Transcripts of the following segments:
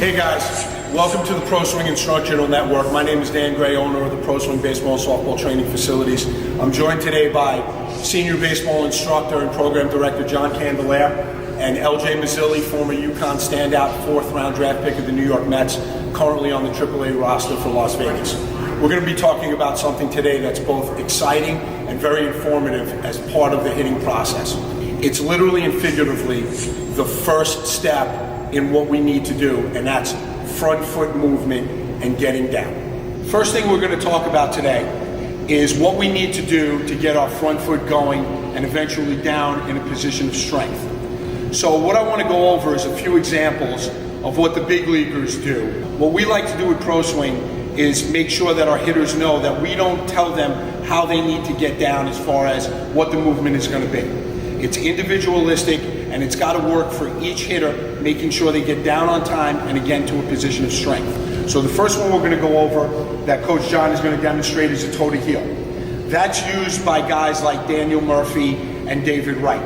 Hey guys, welcome to the Pro Swing Instructional Network. My name is Dan Gray, owner of the Pro Swing Baseball and Softball Training Facilities. I'm joined today by Senior Baseball Instructor and Program Director John Candelaire and LJ Mazzilli, former UConn standout 4th round draft pick of the New York Mets, currently on the AAA roster for Las Vegas. We're going to be talking about something today that's both exciting and very informative as part of the hitting process. It's literally and figuratively the first step in what we need to do, and that's front foot movement and getting down. First thing we're going to talk about today is what we need to do to get our front foot going and eventually down in a position of strength. So what I want to go over is a few examples of what the big leaguers do. What we like to do with Pro Swing is make sure that our hitters know that we don't tell them how they need to get down as far as what the movement is going to be. It's individualistic, and it's got to work for each hitter, making sure they get down on time and again to a position of strength. So the first one we're going to go over that Coach John is going to demonstrate is a toe to heel. That's used by guys like Daniel Murphy and David Wright.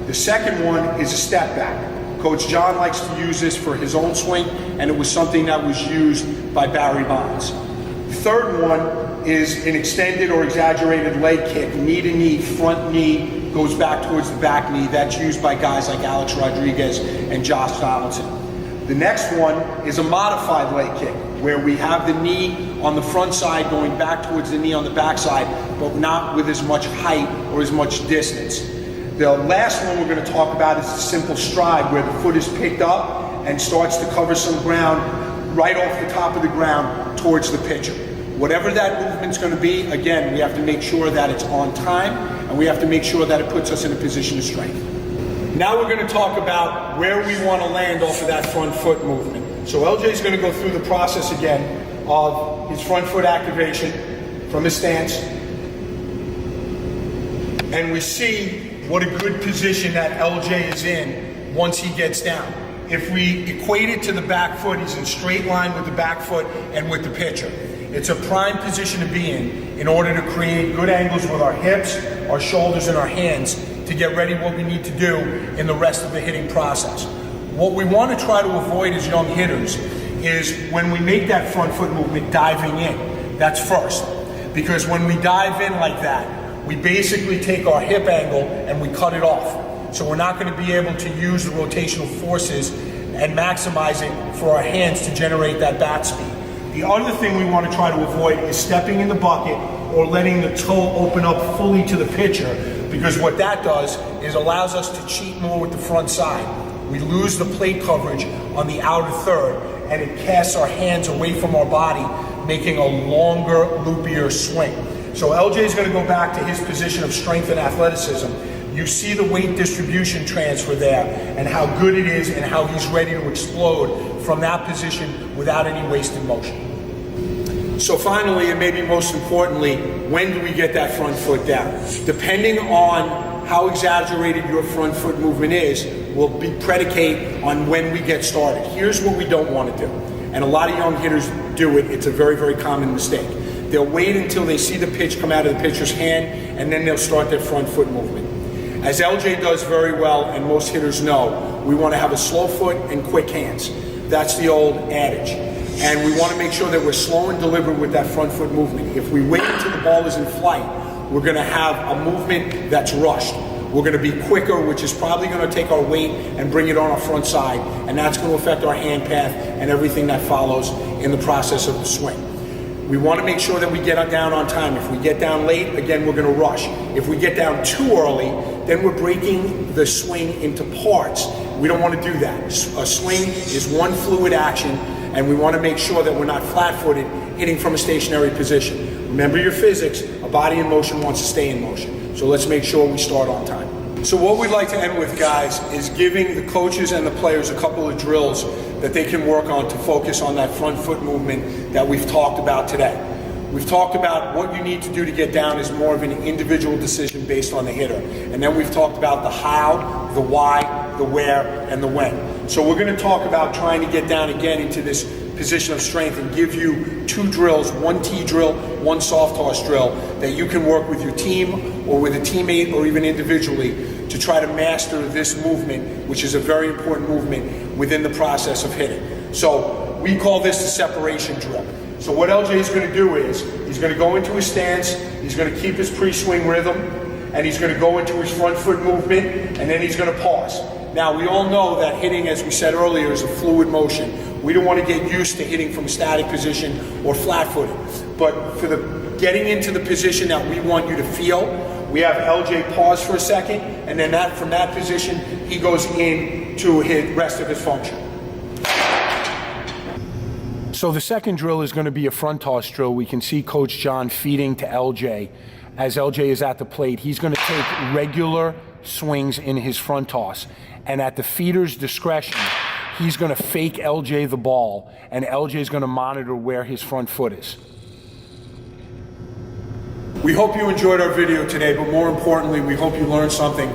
The second one is a step back. Coach John likes to use this for his own swing, and it was something that was used by Barry Bonds. The third one is an extended or exaggerated leg kick, knee to knee, front knee, goes back towards the back knee. That's used by guys like Alex Rodriguez and Josh Donaldson. The next one is a modified leg kick, where we have the knee on the front side going back towards the knee on the back side, but not with as much height or as much distance. The last one we're going to talk about is the simple stride, where the foot is picked up and starts to cover some ground right off the top of the ground towards the pitcher. Whatever that movement's going to be, again, we have to make sure that it's on time, and we have to make sure that it puts us in a position of strength. Now we're going to talk about where we want to land off of that front foot movement. So LJ is going to go through the process again of his front foot activation from his stance. And we see what a good position that LJ is in once he gets down. If we equate it to the back foot, he's in straight line with the back foot and with the pitcher. It's a prime position to be in order to create good angles with our hips, our shoulders, and our hands to get ready what we need to do in the rest of the hitting process. What we want to try to avoid as young hitters is when we make that front foot movement, diving in. That's first. Because when we dive in like that, we basically take our hip angle and we cut it off. So we're not going to be able to use the rotational forces and maximize it for our hands to generate that bat speed. The other thing we want to try to avoid is stepping in the bucket or letting the toe open up fully to the pitcher, because what that does is allows us to cheat more with the front side. We lose the plate coverage on the outer third, and it casts our hands away from our body, making a longer, loopier swing. So LJ is going to go back to his position of strength and athleticism. You see the weight distribution transfer there and how good it is and how he's ready to explode from that position without any wasted motion. So finally, and maybe most importantly, when do we get that front foot down? Depending on how exaggerated your front foot movement is, will be predicate on when we get started. Here's what we don't want to do. And a lot of young hitters do it. It's a very, very common mistake. They'll wait until they see the pitch come out of the pitcher's hand, and then they'll start their front foot movement. As LJ does very well, and most hitters know, we want to have a slow foot and quick hands. That's the old adage. And we want to make sure that we're slow and deliberate with that front foot movement. If we wait until the ball is in flight, we're going to have a movement that's rushed. We're going to be quicker, which is probably going to take our weight and bring it on our front side, and that's going to affect our hand path and everything that follows in the process of the swing. We want to make sure that we get down on time. If we get down late, again, we're going to rush. If we get down too early, then we're breaking the swing into parts. We don't want to do that. A swing is one fluid action, and we want to make sure that we're not flat-footed, hitting from a stationary position. Remember your physics, a body in motion wants to stay in motion. So let's make sure we start on time. So what we'd like to end with, guys, is giving the coaches and the players a couple of drills that they can work on to focus on that front foot movement that we've talked about today. We've talked about what you need to do to get down is more of an individual decision based on the hitter. And then we've talked about the how, the why, the where, and the when. So we're going to talk about trying to get down again into this position of strength and give you two drills, one tee drill, one soft toss drill, that you can work with your team or with a teammate or even individually to try to master this movement, which is a very important movement within the process of hitting. So we call this the separation drill. So what LJ is going to do is, he's going to go into his stance, he's going to keep his pre-swing rhythm, and he's going to go into his front foot movement, and then he's going to pause. Now, we all know that hitting, as we said earlier, is a fluid motion. We don't want to get used to hitting from a static position or flat-footed. But for the getting into the position that we want you to feel, we have LJ pause for a second, and then from that position, he goes into his rest of his function. So the second drill is going to be a front toss drill. We can see Coach John feeding to LJ. As LJ is at the plate, he's going to take regular swings in his front toss. And at the feeder's discretion, he's going to fake LJ the ball, and LJ is going to monitor where his front foot is. We hope you enjoyed our video today, but more importantly, we hope you learned something